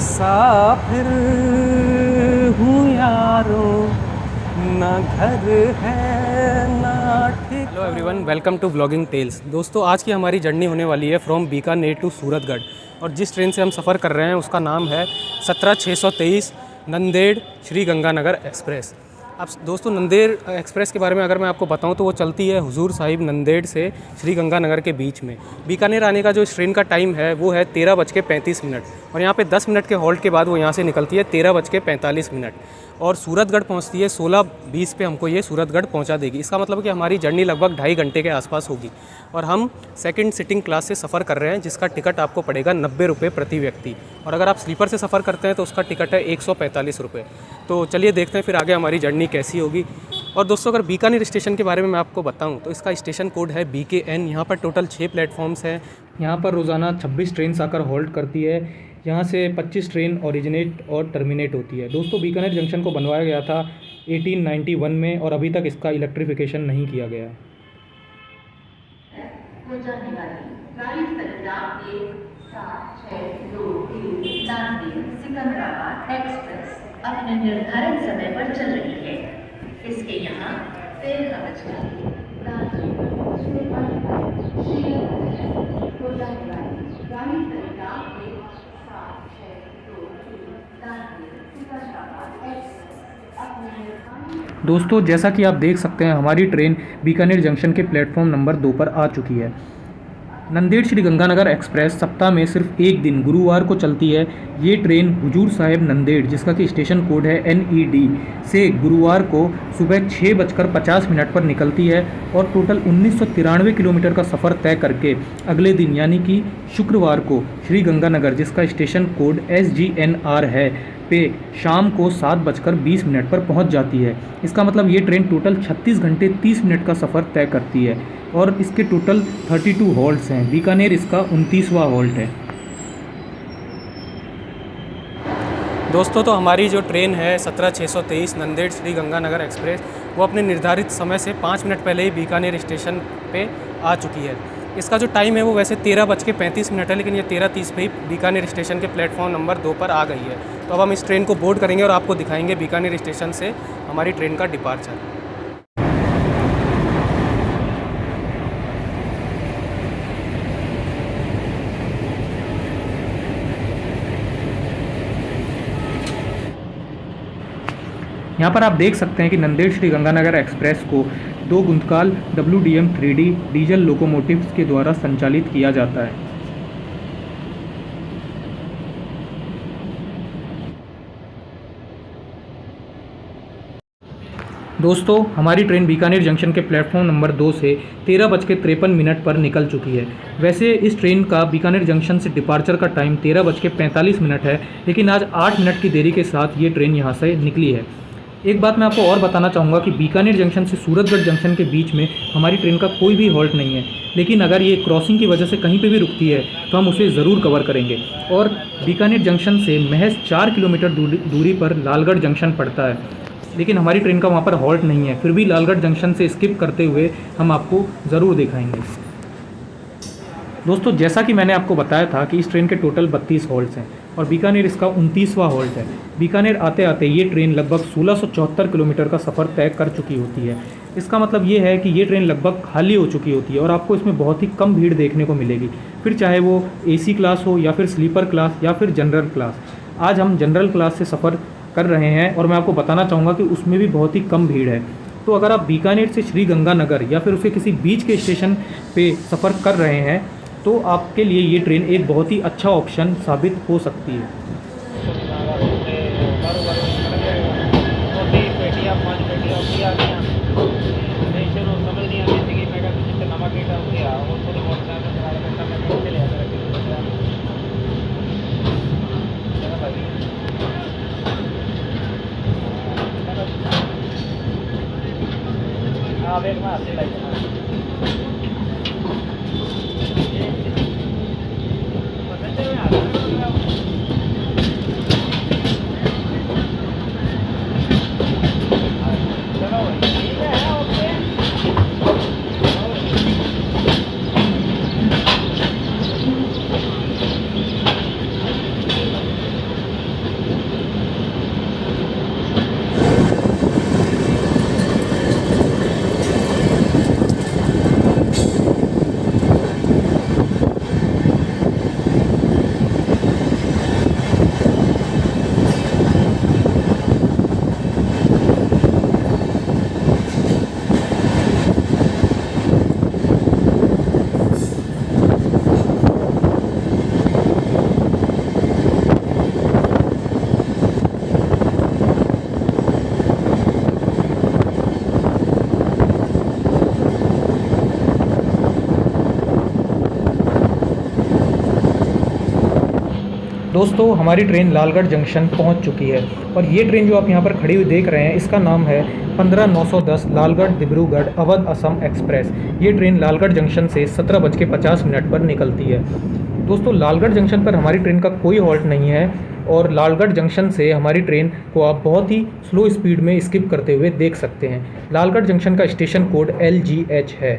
मुसाफिर हूँ यारो, ना घर है ना ठिकाना। Hello everyone, welcome to blogging tales. दोस्तों, आज की हमारी जर्नी होने वाली है फ्रॉम बीकानेर टू सूरतगढ़, और जिस ट्रेन से हम सफ़र कर रहे हैं उसका नाम है 17623 नंदेड़ श्री गंगानगर एक्सप्रेस। अब दोस्तों, नंदेड़ एक्सप्रेस के बारे में अगर मैं आपको बताऊं तो वो चलती है हुजूर साहिब नंदेड़ से श्री गंगानगर के बीच में। बीकानेर आने का जो इस ट्रेन का टाइम है वो है 13:35, और यहाँ पे 10 मिनट के हॉल्ट के बाद वो यहाँ से निकलती है 13:45, और सूरतगढ़ पहुँचती है 16:20 पे। हमको ये सूरतगढ़ पहुँचा देगी। इसका मतलब कि हमारी जर्नी लगभग 2.5 घंटे के आसपास होगी, और हम सेकंड सिटिंग क्लास से सफ़र कर रहे हैं, जिसका टिकट आपको पड़ेगा 90 रुपये प्रति व्यक्ति, और अगर आप स्लीपर से सफ़र करते हैं तो उसका टिकट है 145 रुपये। तो चलिए देखते हैं फिर आगे हमारी जर्नी कैसी होगी। और दोस्तों, अगर बीकानेर स्टेशन के बारे में मैं आपको बताऊं तो इसका स्टेशन कोड है BKN। यहाँ पर टोटल 6 प्लेटफॉर्म्स हैं। यहाँ पर रोज़ाना 26 ट्रेन आकर होल्ड करती है। यहाँ से 25 ट्रेन ओरिजिनेट और टर्मिनेट होती है। दोस्तों, बीकानेर जंक्शन को बनवाया गया था 1891 में, और अभी तक इसका इलेक्ट्रिफिकेशन नहीं किया गया है। सिकंदराबाद एक्सप्रेस अपने निर्धारित समय पर चल रही है। इसके यहाँ 13 दोस्तों, जैसा कि आप देख सकते हैं, हमारी ट्रेन बीकानेर जंक्शन के प्लेटफॉर्म नंबर 2 पर आ चुकी है। नंदेड़ श्री गंगानगर एक्सप्रेस सप्ताह में सिर्फ एक दिन गुरुवार को चलती है। ये ट्रेन हुजूर साहिब नंदेड़, जिसका कि स्टेशन कोड है NED, से गुरुवार को सुबह 6:50 पर निकलती है, और टोटल 1993 किलोमीटर का सफ़र तय करके अगले दिन यानी कि शुक्रवार को श्री गंगानगर, जिसका स्टेशन कोड SGNR है, पे शाम को 7:20 पर पहुंच जाती है। इसका मतलब ये ट्रेन टोटल 36 घंटे 30 मिनट का सफ़र तय करती है, और इसके टोटल 32 हॉल्ट्स हैं। बीकानेर इसका 29वां हॉल्ट है। दोस्तों, तो हमारी जो ट्रेन है 17623 नंदेड़ श्री गंगानगर एक्सप्रेस, वो अपने निर्धारित समय से 5 मिनट पहले ही बीकानेर स्टेशन पे आ चुकी है। इसका जो टाइम है वो वैसे 13:35 है, लेकिन ये 13:30 पे ही बीकानेर स्टेशन के प्लेटफॉर्म नंबर 2 पर आ गई है। तो अब हम इस ट्रेन को बोर्ड करेंगे और आपको दिखाएंगे बीकानेर स्टेशन से हमारी ट्रेन का डिपार्चर। यहाँ पर आप देख सकते हैं कि नंदेड़ श्री गंगानगर एक्सप्रेस को 2 गुंतकाल WDM 3D डीजल लोकोमोटिव्स के द्वारा संचालित किया जाता है। दोस्तों, हमारी ट्रेन बीकानेर जंक्शन के प्लेटफॉर्म नंबर 2 से 13:53 पर निकल चुकी है। वैसे इस ट्रेन का बीकानेर जंक्शन से डिपार्चर का टाइम 13:45 है, लेकिन आज 8 मिनट की देरी के साथ ये ट्रेन यहाँ से निकली है। एक बात मैं आपको और बताना चाहूँगा कि बीकानेर जंक्शन से सूरतगढ़ जंक्शन के बीच में हमारी ट्रेन का कोई भी हॉल्ट नहीं है, लेकिन अगर ये क्रॉसिंग की वजह से कहीं पे भी रुकती है तो हम उसे ज़रूर कवर करेंगे। और बीकानेर जंक्शन से महज 4 किलोमीटर दूरी पर लालगढ़ जंक्शन पड़ता है, लेकिन हमारी ट्रेन का वहाँ पर हॉल्ट नहीं है। फिर भी लालगढ़ जंक्शन से स्किप करते हुए हम आपको ज़रूर दिखाएंगे। दोस्तों, जैसा कि मैंने आपको बताया था कि इस ट्रेन के टोटल 32 हॉल्ट्स हैं, और बीकानेर इसका 29वां हॉल्ट है। बीकानेर आते आते ये ट्रेन लगभग 1674 किलोमीटर का सफ़र तय कर चुकी होती है। इसका मतलब ये है कि ये ट्रेन लगभग खाली हो चुकी होती है, और आपको इसमें बहुत ही कम भीड़ देखने को मिलेगी, फिर चाहे वो AC क्लास हो या फिर स्लीपर क्लास या फिर जनरल क्लास। आज हम जनरल क्लास से सफ़र कर रहे हैं, और मैं आपको बताना चाहूँगा कि उसमें भी बहुत ही कम भीड़ है। तो अगर आप बीकानेर से श्री गंगानगर या फिर उसके किसी बीच के स्टेशन पे सफ़र कर रहे हैं तो आपके लिए ये ट्रेन एक बहुत ही अच्छा ऑप्शन साबित हो सकती है। दोस्तों हमारी ट्रेन लालगढ़ जंक्शन पहुंच चुकी है और ये ट्रेन जो आप यहां पर खड़ी हुई देख रहे हैं इसका नाम है 15910 लालगढ़ डिब्रूगढ़ अवध असम एक्सप्रेस। ये ट्रेन लालगढ़ जंक्शन से 17:50 पर निकलती है। दोस्तों लालगढ़ जंक्शन पर हमारी ट्रेन का कोई हॉल्ट नहीं है और लालगढ़ जंक्शन से हमारी ट्रेन को आप बहुत ही स्लो स्पीड में स्किप करते हुए देख सकते हैं। लालगढ़ जंक्शन का स्टेशन कोड LGH है।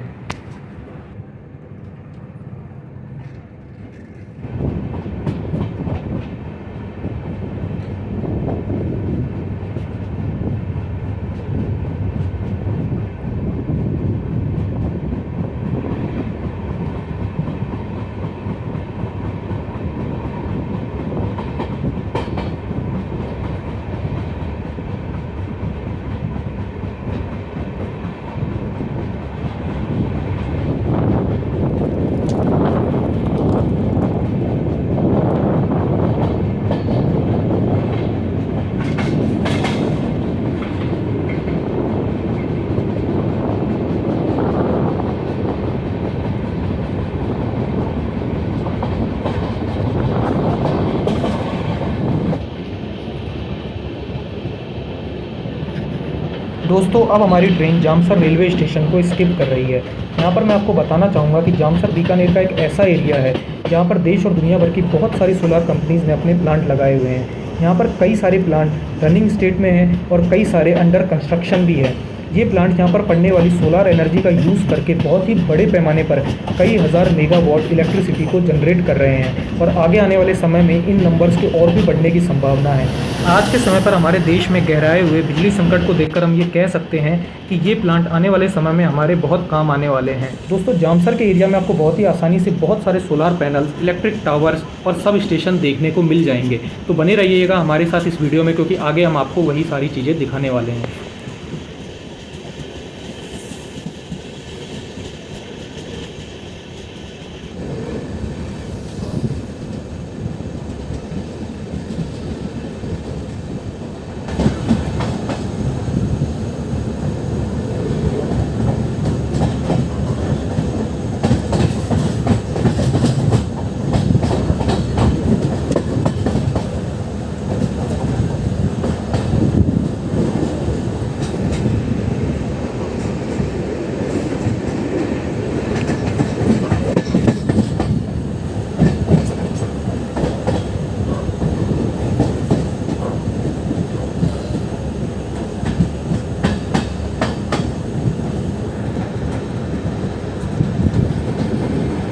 दोस्तों अब हमारी ट्रेन जामसर रेलवे स्टेशन को स्किप कर रही है। यहाँ पर मैं आपको बताना चाहूँगा कि जामसर बीकानेर का एक ऐसा एरिया है जहाँ पर देश और दुनिया भर की बहुत सारी सोलार कंपनीज़ ने अपने प्लांट लगाए हुए हैं। यहाँ पर कई सारे प्लांट रनिंग स्टेट में हैं और कई सारे अंडर कंस्ट्रक्शन भी है। ये प्लांट यहाँ पर पड़ने वाली सोलार एनर्जी का यूज़ करके बहुत ही बड़े पैमाने पर कई हज़ार मेगावाट इलेक्ट्रिसिटी को जनरेट कर रहे हैं और आगे आने वाले समय में इन नंबर्स के और भी बढ़ने की संभावना है। आज के समय पर हमारे देश में गहराए हुए बिजली संकट को देखकर हम ये कह सकते हैं कि ये प्लांट आने वाले समय में हमारे बहुत काम आने वाले हैं। दोस्तों जामसर के एरिया में आपको बहुत ही आसानी से बहुत सारे सोलार पैनल्स, इलेक्ट्रिक टावर्स और सब स्टेशन देखने को मिल जाएंगे। तो बने रहिएगा हमारे साथ इस वीडियो में, क्योंकि आगे हम आपको वही सारी चीज़ें दिखाने वाले हैं।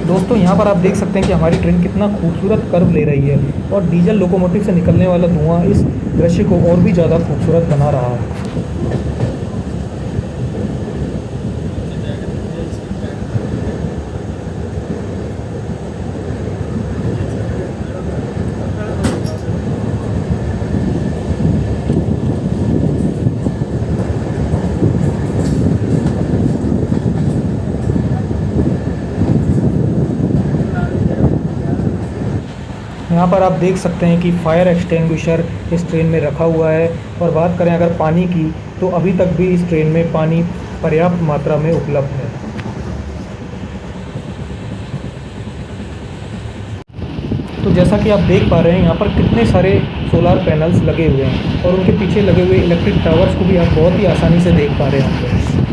दोस्तों यहाँ पर आप देख सकते हैं कि हमारी ट्रेन कितना खूबसूरत कर्व ले रही है और डीजल लोकोमोटिव से निकलने वाला धुआं इस दृश्य को और भी ज़्यादा खूबसूरत बना रहा है। यहाँ पर आप देख सकते हैं कि फायर एक्सटिंग्विशर इस ट्रेन में रखा हुआ है और बात करें अगर पानी की तो अभी तक भी इस ट्रेन में पानी पर्याप्त मात्रा में उपलब्ध है। तो जैसा कि आप देख पा रहे हैं यहाँ पर कितने सारे सोलार पैनल्स लगे हुए हैं और उनके पीछे लगे हुए इलेक्ट्रिक टावर्स को भी आप बहुत ही आसानी से देख पा रहे होंगे।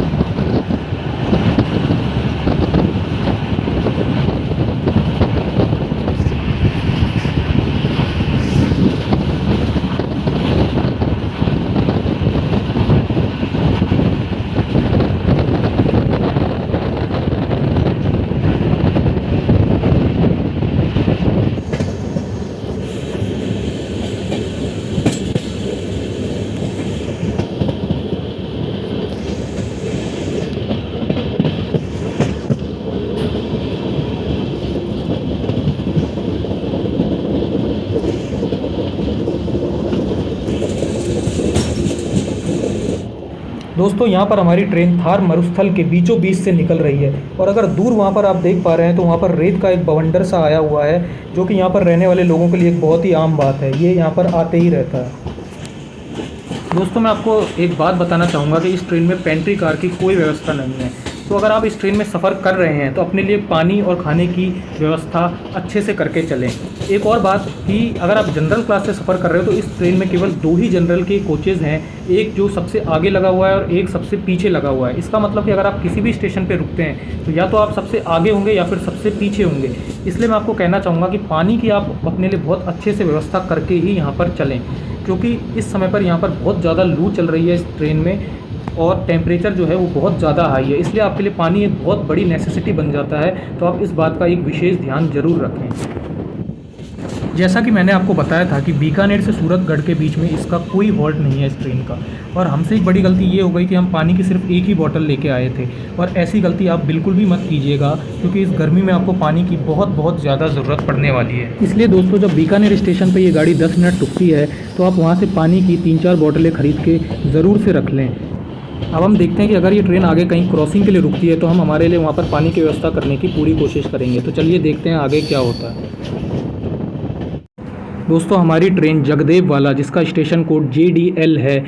दोस्तों यहाँ पर हमारी ट्रेन थार मरुस्थल के बीचों बीच से निकल रही है और अगर दूर वहाँ पर आप देख पा रहे हैं तो वहाँ पर रेत का एक बवंडर सा आया हुआ है, जो कि यहाँ पर रहने वाले लोगों के लिए एक बहुत ही आम बात है। ये यहाँ पर आते ही रहता है। दोस्तों मैं आपको एक बात बताना चाहूँगा कि इस ट्रेन में पेंट्री कार की कोई व्यवस्था नहीं है। तो अगर आप इस ट्रेन में सफ़र कर रहे हैं तो अपने लिए पानी और खाने की व्यवस्था अच्छे से करके चलें। एक और बात कि अगर आप जनरल क्लास से सफ़र कर रहे हो तो इस ट्रेन में केवल 2 ही जनरल के कोचेज़ हैं, एक जो सबसे आगे लगा हुआ है और एक सबसे पीछे लगा हुआ है। इसका मतलब कि अगर आप किसी भी स्टेशन पर रुकते हैं तो या तो आप सबसे आगे होंगे या फिर सबसे पीछे होंगे। इसलिए मैं आपको कहना चाहूँगा कि पानी की आप अपने लिए बहुत अच्छे से व्यवस्था करके ही यहाँ पर चलें, क्योंकि इस समय पर यहाँ पर बहुत ज़्यादा लू चल रही है इस ट्रेन में और टेम्परेचर जो है वो बहुत ज़्यादा हाई है। इसलिए आपके लिए पानी एक बहुत बड़ी नेसेसिटी बन जाता है, तो आप इस बात का एक विशेष ध्यान ज़रूर रखें। जैसा कि मैंने आपको बताया था कि बीकानेर से सूरतगढ़ के बीच में इसका कोई हॉल्ट नहीं है इस ट्रेन का, और हमसे एक बड़ी गलती ये हो गई कि हम पानी की सिर्फ एक ही बोतल लेके आए थे, और ऐसी गलती आप बिल्कुल भी मत कीजिएगा, क्योंकि इस गर्मी में आपको पानी की बहुत ज़्यादा ज़रूरत पड़ने वाली है। इसलिए दोस्तों, जब बीकानेर स्टेशन पर ये गाड़ी 10 मिनट रुकती है तो आप वहाँ से पानी की 3-4 बोतलें ख़रीद के ज़रूर से रख लें। अब हम देखते हैं कि अगर ये ट्रेन आगे कहीं क्रॉसिंग के लिए रुकती है तो हम हमारे लिए वहाँ पर पानी की व्यवस्था करने की पूरी कोशिश करेंगे। तो चलिए देखते हैं आगे क्या होता है। दोस्तों, हमारी ट्रेन जगदेव वाला, जिसका स्टेशन कोड JDL है,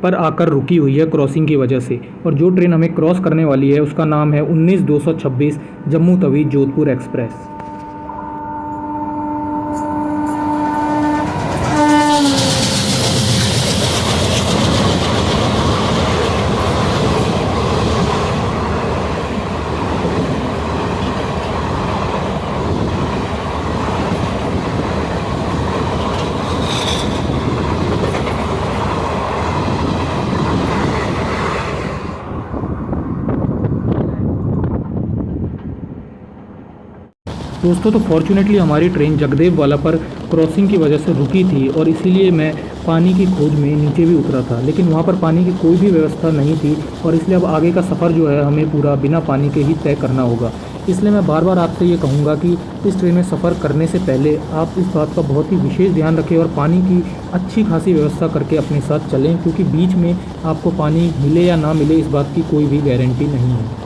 पर आकर रुकी हुई है क्रॉसिंग की वजह से, और जो ट्रेन हमें क्रॉस करने वाली है उसका नाम है 19226 जम्मू तवी जोधपुर एक्सप्रेस। दोस्तों, तो फॉर्चुनेटली हमारी ट्रेन जगदेव वाला पर क्रॉसिंग की वजह से रुकी थी, और इसीलिए मैं पानी की खोज में नीचे भी उतरा था, लेकिन वहाँ पर पानी की कोई भी व्यवस्था नहीं थी, और इसलिए अब आगे का सफ़र जो है हमें पूरा बिना पानी के ही तय करना होगा। इसलिए मैं बार बार आपसे ये कहूँगा कि इस ट्रेन में सफ़र करने से पहले आप इस बात का बहुत ही विशेष ध्यान रखें और पानी की अच्छी खासी व्यवस्था करके अपने साथ चलें, क्योंकि बीच में आपको पानी मिले या ना मिले इस बात की कोई भी गारंटी नहीं है।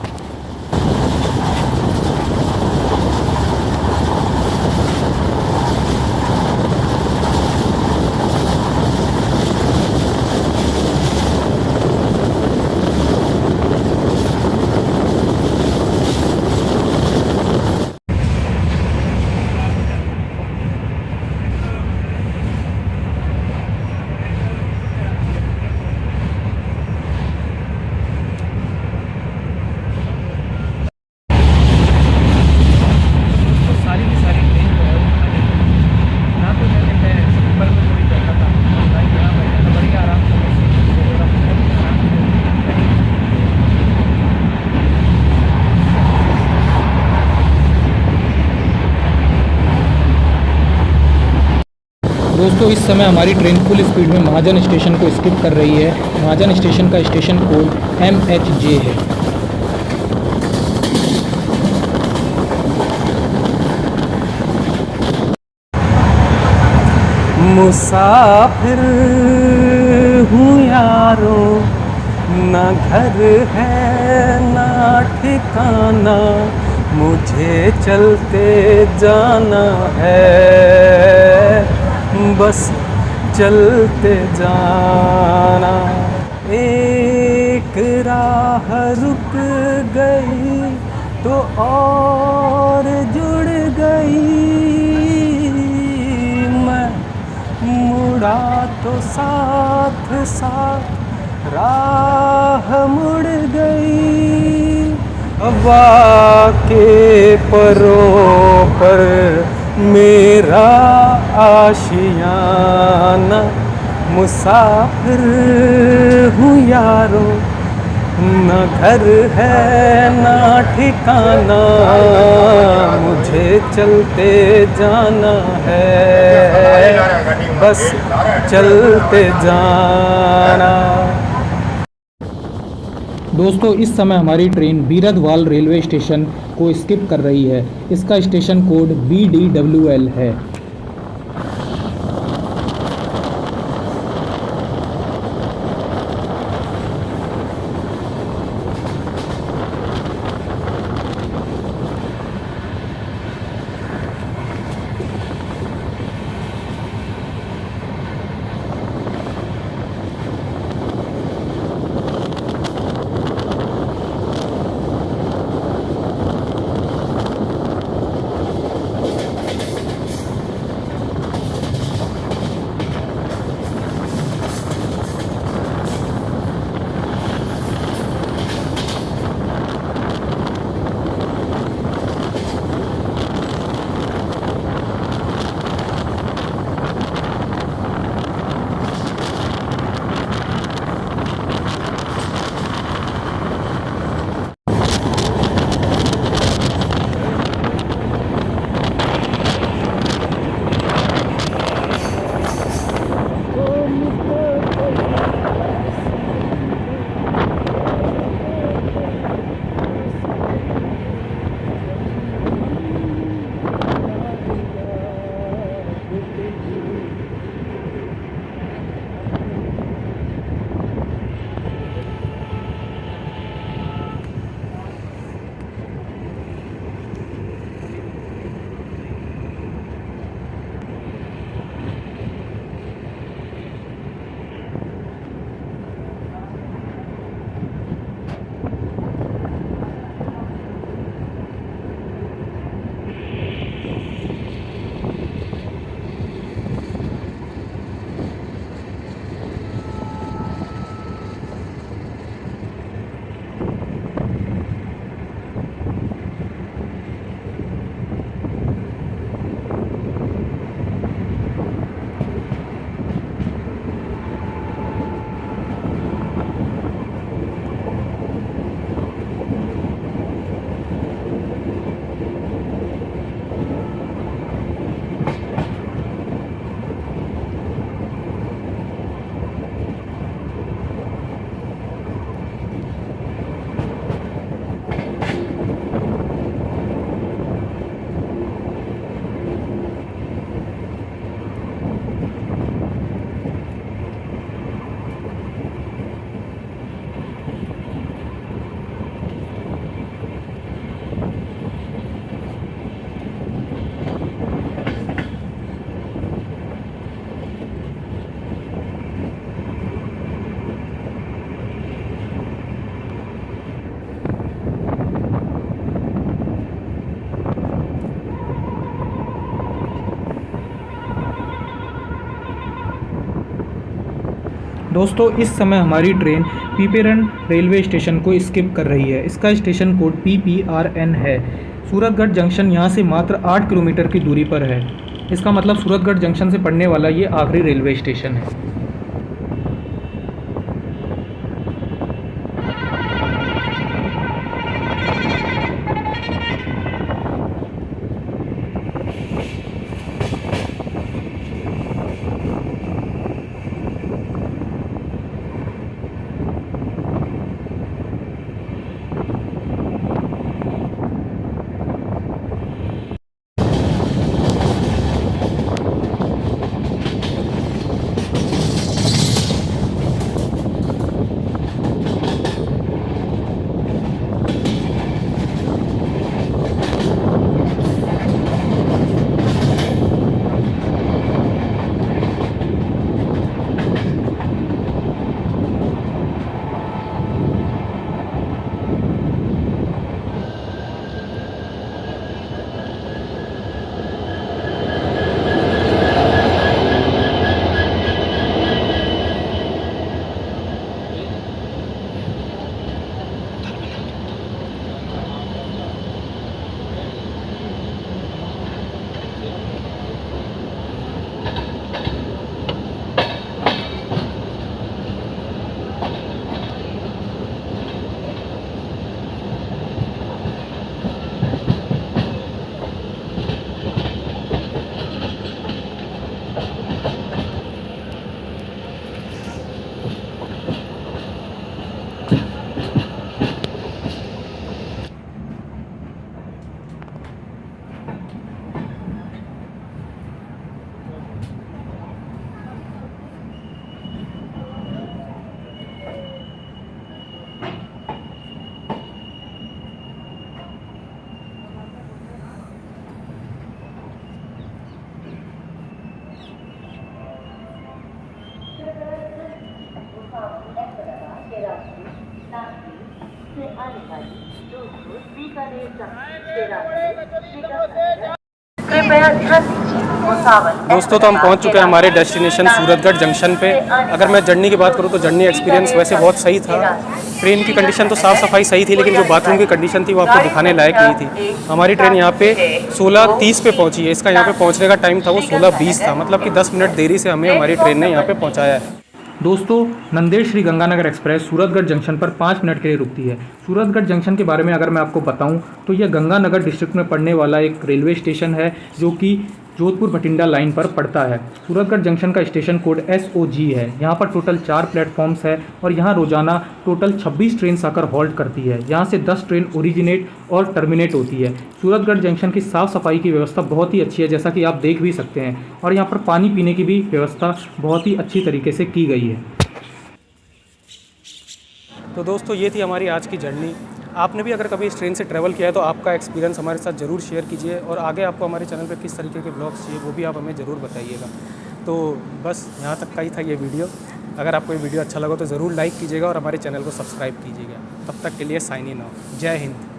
दोस्तों, इस समय हमारी ट्रेन फुल स्पीड में महाजन स्टेशन को स्किप कर रही है। महाजन स्टेशन का स्टेशन कोड MHJ है। मुसाफिर हूँ यारो, ना घर है ना ठिकाना, मुझे चलते जाना है, बस चलते जाना। एक राह रुक गई तो और जुड़ गई, मैं मुड़ा तो साथ साथ राह मुड़ गई। हवा के परों पर मेरा आशियाना, मुसाफिर हूँ यारो, ना घर है ना ठिकाना, मुझे चलते जाना है, बस चलते जाना। दोस्तों, इस समय हमारी ट्रेन बीरदवाल रेलवे स्टेशन को स्किप कर रही है। इसका स्टेशन कोड BDWL है। दोस्तों इस समय हमारी ट्रेन पीपेरन रेलवे स्टेशन को स्किप कर रही है। इसका स्टेशन कोड PPRN है। सूरतगढ़ जंक्शन यहाँ से मात्र 8 किलोमीटर की दूरी पर है। इसका मतलब सूरतगढ़ जंक्शन से पड़ने वाला ये आखिरी रेलवे स्टेशन है। दोस्तों तो हम पहुंच चुके हैं हमारे डेस्टिनेशन सूरतगढ़ जंक्शन पे। अगर मैं जर्नी की बात करूं तो जर्नी एक्सपीरियंस वैसे बहुत सही था। ट्रेन की कंडीशन तो साफ़ सफाई सही थी, लेकिन जो बाथरूम की कंडीशन थी वो आपको दिखाने लायक नहीं थी। हमारी ट्रेन यहाँ पे 16:30 पे पहुंची है। इसका यहाँ पे पहुंचने का टाइम था वो 16:20 था, मतलब कि 10 मिनट देरी से हमें हमारी ट्रेन ने यहाँ पे पहुँचाया है। दोस्तों नंदेड़ श्री गंगानगर एक्सप्रेस सूरतगढ़ जंक्शन पर 5 मिनट के लिए रुकती है। सूरतगढ़ जंक्शन के बारे में अगर मैं आपको बताऊं तो यह गंगानगर डिस्ट्रिक्ट में पड़ने वाला एक रेलवे स्टेशन है जो कि जोधपुर बठिंडा लाइन पर पड़ता है। सूरतगढ़ जंक्शन का स्टेशन कोड SOG है। यहाँ पर टोटल 4 प्लेटफॉर्म्स है और यहाँ रोजाना टोटल 26 ट्रेन आकर हॉल्ट करती है। यहाँ से 10 ट्रेन ओरिजिनेट और टर्मिनेट होती है। सूरतगढ़ जंक्शन की साफ़ सफाई की व्यवस्था बहुत ही अच्छी है, जैसा कि आप देख भी सकते हैं, और यहाँ पर पानी पीने की भी व्यवस्था बहुत ही अच्छी तरीके से की गई है। तो दोस्तों ये थी हमारी आज की जर्नी। आपने भी अगर कभी इस ट्रेन से ट्रैवल किया है तो आपका एक्सपीरियंस हमारे साथ ज़रूर शेयर कीजिए, और आगे आपको हमारे चैनल पे किस तरीके के ब्लॉग्स चाहिए वो भी आप हमें ज़रूर बताइएगा। तो बस यहाँ तक का ही था ये वीडियो। अगर आपको ये वीडियो अच्छा लगा तो ज़रूर लाइक कीजिएगा और हमारे चैनल को सब्सक्राइब कीजिएगा। तब तक के लिए साइन इन ऑफ। जय हिंद।